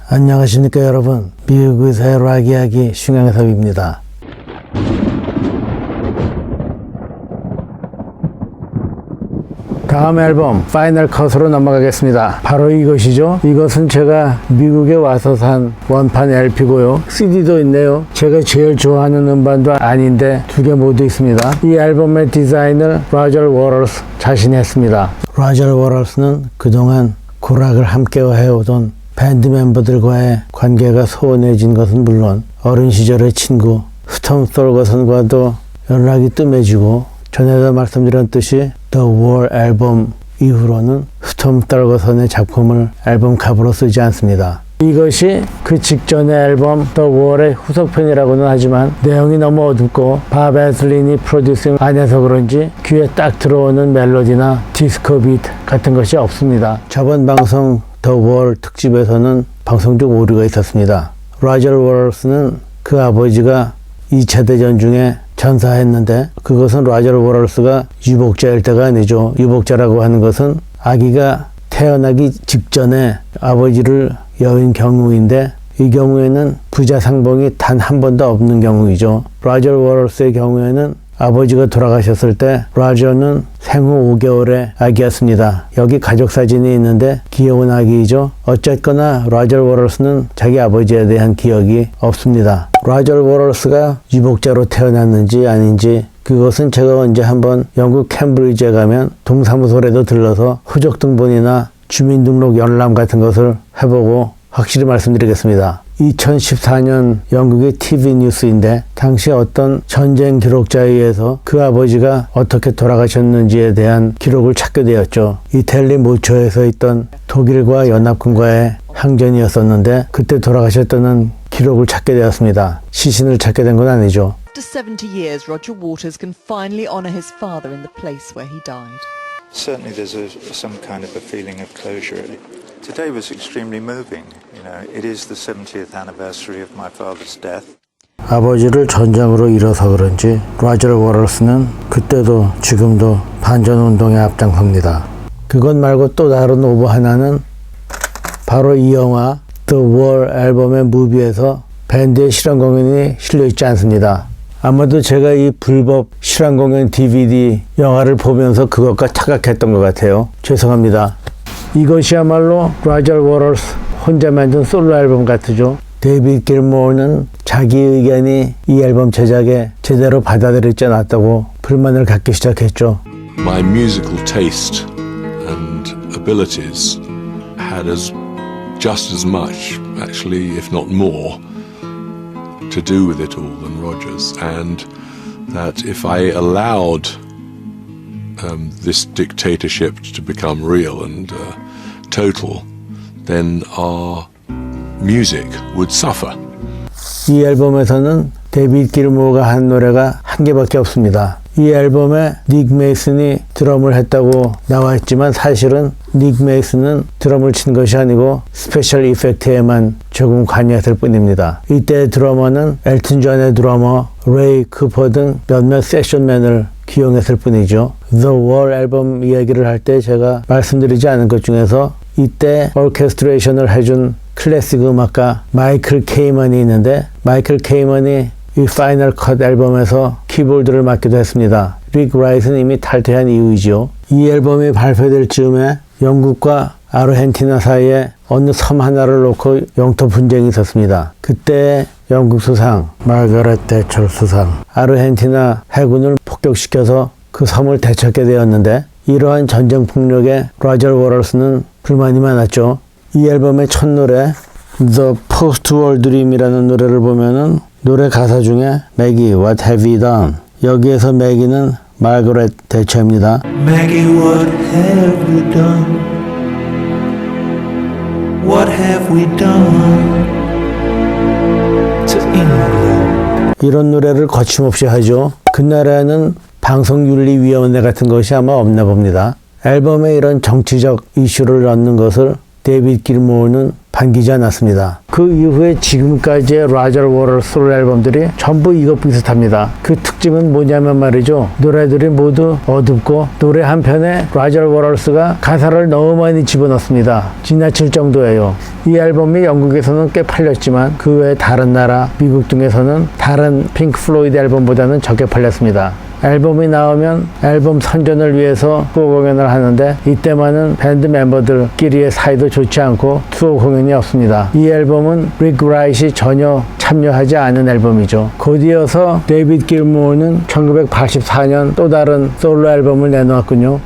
안녕하십니까 여러분, 미국 의사의 락 이야기 슝양섭입니다. 다음 앨범 파이널 컷으로 넘어가겠습니다. 바로 이것이죠. 이것은 제가 미국에 와서 산 원판 LP고요. CD도 있네요. 제가 제일 좋아하는 음반도 아닌데 두 개 모두 있습니다. 이 앨범의 디자인을 로저 워럴스 자신이 했습니다. 로저 워럴스는 그동안 고락을 함께 해오던 밴드 멤버들과의 관계가 소원해진 것은 물론 어린 시절의 친구 스톰 솔거슨과도 연락이 뜸해지고, 전에도 말씀드렸듯이 The War 앨범 이후로는 스톰 솔거슨의 작품을 앨범 카버로 쓰지 않습니다. 이것이 그 직전의 앨범 The War의 후속편이라고는 하지만 내용이 너무 어둡고 밥 애슬린이 프로듀싱 안 해서 그런지 귀에 딱 들어오는 멜로디나 디스코 비트 같은 것이 없습니다. 저번 방송 The War 특집에서는 방송 중 오류가 있었습니다. 로저 워럴스는 그 아버지가 2차 대전 중에 전사했는데, 그것은 로저 워럴스가 유복자일 때가 아니죠. 유복자라고 하는 것은 아기가 태어나기 직전에 아버지를 여인 경우인데, 이 경우에는 부자 상봉이 단 한 번도 없는 경우이죠. 로저 워럴스의 경우에는 아버지가 돌아가셨을 때 로저는 생후 5개월의 아기였습니다. 여기 가족 사진이 있는데 귀여운 아기이죠. 어쨌거나 로저 워럴스는 자기 아버지에 대한 기억이 없습니다. 로저 워럴스가 유복자로 태어났는지 아닌지 그것은 제가 언제 한번 영국 캠브리지에 가면 동사무소에도 들러서 후적 등본이나 주민등록 열람 같은 것을 해보고 확실히 말씀드리겠습니다. 2014년 영국의 TV 뉴스인데, 당시 어떤 전쟁 기록자에 의해서 그 아버지가 어떻게 돌아가셨는지에 대한 기록을 찾게 되었죠. 이탈리 모초에서 있던 독일과 연합군과의 항전이었었는데, 그때 돌아가셨다는 기록을 찾게 되었습니다. 시신을 찾게 된 건 아니죠. After 70 years, Roger Waters can finally honor his father in the place where he died. Certainly there's some kind of a feeling of closure. Today was extremely moving. You know, it is the 70th anniversary of my father's death. 아버지를 전쟁으로 잃어서 그런지 로저 워럴스는 그때도 지금도 반전운동에 앞장섭니다. 그것 말고 또 다른 오브 하나는 바로 이 영화 The War 앨범의 무비에서 밴드의 실황 공연이 실려있지 않습니다. 아마도 제가 이 불법 실황 공연 DVD 영화를 보면서 그것과 착각했던 것 같아요. 죄송합니다. 이것이야말로 로저 워럴스 혼자 만든 솔로 앨범 같으죠. 데이비드 길모어는 자기 의견이 이 앨범 제작에 제대로 받아들이지 않았다고 불만을 갖기 시작했죠. My musical taste and abilities had just as much, actually, if not more, to do with it all than Roger's, and that if I allowed this dictatorship to become real and total, then our music would suffer. 이 앨범에서는 데이비드 길모어가 한 노래가 한 개밖에 없습니다. 이 앨범에 닉 메이슨이 드럼을 했다고 나와 있지만, 사실은 닉 메이슨은 드럼을 친 것이 아니고 스페셜 이펙트에만 조금 관여했을 뿐입니다. 이때 드러머는 엘튼 존의 드러머 레이 쿠퍼 등 몇몇 세션맨을 기용했을 뿐이죠. The War 앨범 이야기를 할 때 제가 말씀드리지 않은 것 중에서 이때 오케스트레이션을 해준 클래식 음악가 마이클 케이먼이 있는데, 마이클 케이먼이 이 파이널 컷 앨범에서 키보드를 맡기도 했습니다. 릭 라이트는 이미 탈퇴한 이후이죠. 이 앨범이 발표될 즈음에 영국과 아르헨티나 사이에 어느 섬 하나를 놓고 영토 분쟁이 있었습니다. 그때 영국 수상 마가렛 대처 수상 아르헨티나 해군을 폭격시켜서 그 섬을 되찾게 되었는데, 이러한 전쟁 폭력에 로저 워럴스는 불만이 많았죠. 이 앨범의 첫 노래 The Post-War Dream이라는 노래를 보면은 노래 가사 중에 Maggie, what have you done? 여기에서 매기는 마가렛 대처입니다. Maggie, what have we done? What have we done to England? 이런 노래를 거침없이 하죠. 그날에는 방송윤리위원회 같은 것이 아마 없나 봅니다. 앨범에 이런 정치적 이슈를 넣는 것을 데이비드 길모어는 반기지 않았습니다. 그 이후에 지금까지의 라저 워럴스 솔로 앨범들이 전부 이것 비슷합니다. 그 특징은 뭐냐면 말이죠. 노래들이 모두 어둡고 노래 한 편에 라저 워럴스가 가사를 너무 많이 집어넣습니다. 지나칠 정도예요. 이 앨범이 영국에서는 꽤 팔렸지만 그 외 다른 나라, 미국 등에서는 다른 핑크 플로이드 앨범보다는 적게 팔렸습니다. 앨범이 나오면 앨범 선전을 위해서 투어 공연을 하는데 이때만은 밴드 멤버들끼리의 사이도 좋지 않고 투어 공연이 없습니다. 이 앨범은 릭 라이트이 전혀 참여하지 않은 앨범이죠. 곧 이어서 데이비드 길모어는 1984년 또 다른 솔로 앨범을 내놓았군요.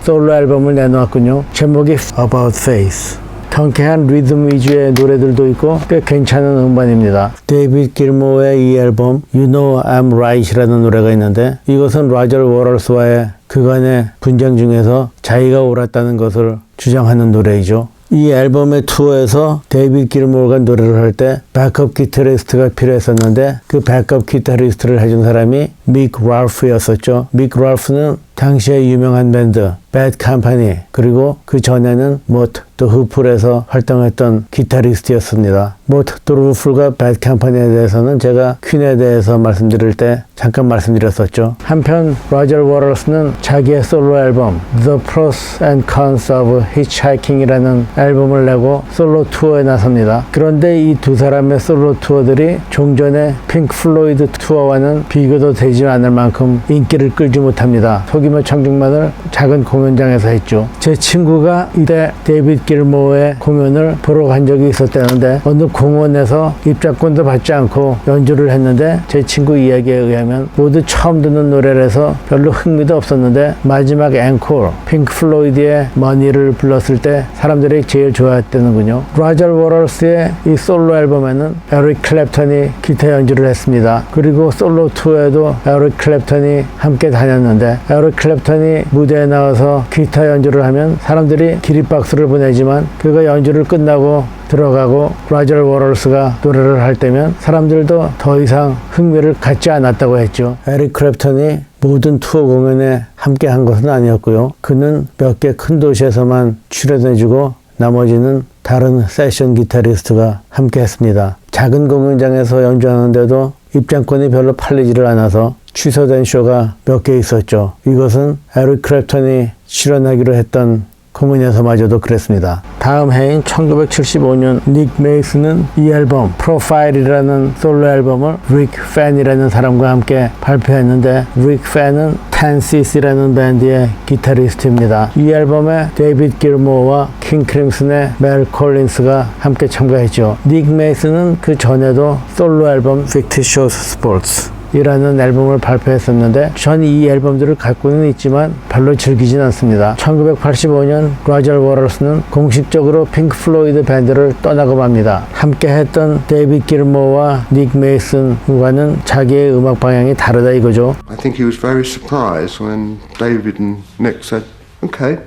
제목이 About Face. 경쾌한 리듬 위주의 노래들도 있고 꽤 괜찮은 음반입니다. 데이비드 길모어의 이 앨범 You Know I'm Right이라는 노래가 있는데 이것은 라저 워럴스와의 그간의 분쟁 중에서 자기가 옳았다는 것을 주장하는 노래이죠. 이 앨범의 투어에서 데이비드 길모어가 노래를 할 때 백업 기타리스트가 필요했었는데 그 백업 기타리스트를 해준 사람이 믹 랄프였었죠. 믹 랄프는 당시에 유명한 밴드 배드 컴퍼니 그리고 그 전에는 모트 더 후플에서 활동했던 기타리스트였습니다. 모트 더 후플과 배드 컴퍼니에 대해서는 제가 퀸에 대해서 말씀드릴 때 잠깐 말씀드렸었죠. 한편 라저 워럴스는 자기의 솔로 앨범 The Pros and Cons of Hitchhiking이라는 앨범을 내고 솔로 투어에 나섭니다. 그런데 이 두 사람의 솔로 투어들이 종전의 핑크 플로이드 투어와는 비교도 되지 않을 만큼 인기를 끌지 못합니다. 소규모 청중만을 작은 공연장에서 했죠. 제 친구가 이때 데이비드 길모어의 공연을 보러 간 적이 있었다는데 어느 공원에서 입장권도 받지 않고 연주를 했는데 제 친구 이야기에 의하면 모두 처음 듣는 노래라서 별로 흥미도 없었는데 마지막 앵콜 핑크 플로이드의 머니를 불렀을 때 사람들이 제일 좋아했다는군요. 라저 워럴스의 이 솔로 앨범에는 에릭 클랩턴이 기타 연주를 했습니다. 그리고 솔로 투어에도 에릭 클랩턴이 함께 다녔는데 에릭 클랩턴이 무대에 나와서 기타 연주를 하면 사람들이 기립박수를 보내지만 그가 연주를 끝나고 들어가고 라저 워럴스가 노래를 할 때면 사람들도 더 이상 흥미를 갖지 않았다고 했죠. 에릭 클랩턴이 모든 투어 공연에 함께 한 것은 아니었고요. 그는 몇 개 큰 도시에서만 출연해주고 나머지는 다른 세션 기타리스트가 함께 했습니다. 작은 공연장에서 연주하는데도 입장권이 별로 팔리지를 않아서 취소된 쇼가 몇 개 있었죠. 이것은 에릭 클랩턴이 출연하기로 했던 공연에서마저도 그랬습니다. 다음 해인 1975년 닉 메이슨은 이 앨범 프로파일이라는 솔로 앨범을 릭 팬이라는 사람과 함께 발표했는데 릭 팬은 10cc라는 밴드의 기타리스트입니다. 이 앨범에 데이비드 길모어와 킹 크림슨의 멜 콜린스가 함께 참가했죠. 닉 메이슨은 그 전에도 솔로 앨범 Fictitious Sports 이라는 앨범을 발표했었는데 전 이 앨범들을 갖고는 있지만 별로 즐기진 않습니다. 1985년 라저 워럴스는 공식적으로 핑크 플로이드 밴드를 떠나고 맙니다. 함께 했던 데이비드 길모어와 닉 메이슨과는 자기의 음악 방향이 다르다 이거죠. I think he was very surprised when David and Nick said, okay,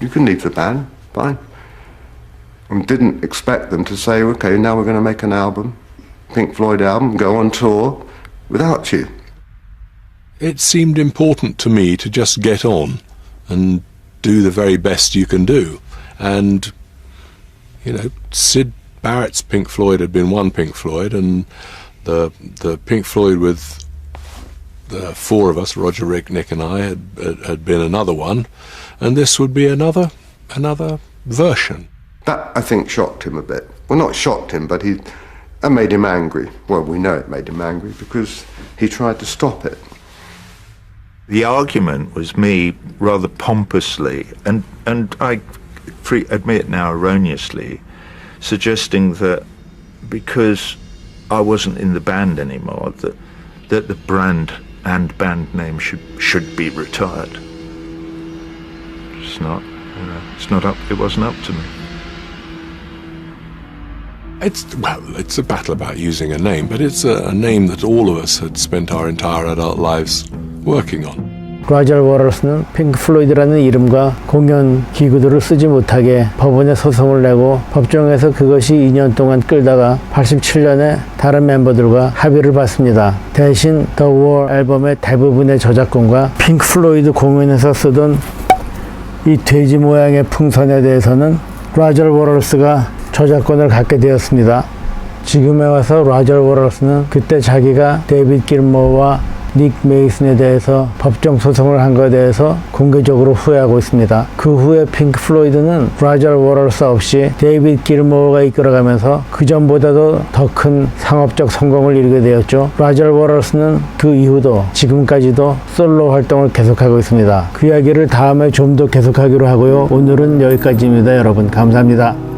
you can leave the band, fine. And didn't expect them to say, okay, now we're going to make an album, Pink Floyd album, go on tour without you. It seemed important to me to just get on and do the very best you can do. And, you know, Syd Barrett's Pink Floyd had been one Pink Floyd, and the Pink Floyd with the four of us, Roger, Rick, Nick and I, had been another one, and this would be another version. That, I think, shocked him a bit. Well, not shocked him, but that made him angry. Well, we know it made him angry because he tried to stop it. The argument was me rather pompously, and I admit now erroneously, suggesting that because I wasn't in the band anymore, that the brand and band name should be retired. It's not, it wasn't up to me. It's a battle about using a name, but it's a name that all of us had spent our entire adult lives working on. 라저 워럴스는 핑크 플로이드라는 이름과 공연 기구들을 쓰지 못하게 법원에 소송을 내고 법정에서 그것이 2년 동안 끌다가 87년에 다른 멤버들과 합의를 받습니다. 대신 The Wall 앨범의 대부분의 저작권과 핑크 플로이드 공연에서 쓰던 이 돼지 모양의 풍선에 대해서는 라저 워럴스가 저작권을 갖게 되었습니다. 지금에 와서 라저 워럴스는 그때 자기가 데이비드 길모어와 닉 메이슨에 대해서 법정 소송을 한 것에 대해서 공개적으로 후회하고 있습니다. 그 후에 핑크 플로이드는 라저 워럴스 없이 데이비드 길모어가 이끌어가면서 그 전보다도 더 큰 상업적 성공을 이루게 되었죠. 라저 워럴스는 그 이후도 지금까지도 솔로 활동을 계속하고 있습니다. 그 이야기를 다음에 좀 더 계속하기로 하고요. 오늘은 여기까지입니다. 여러분 감사합니다.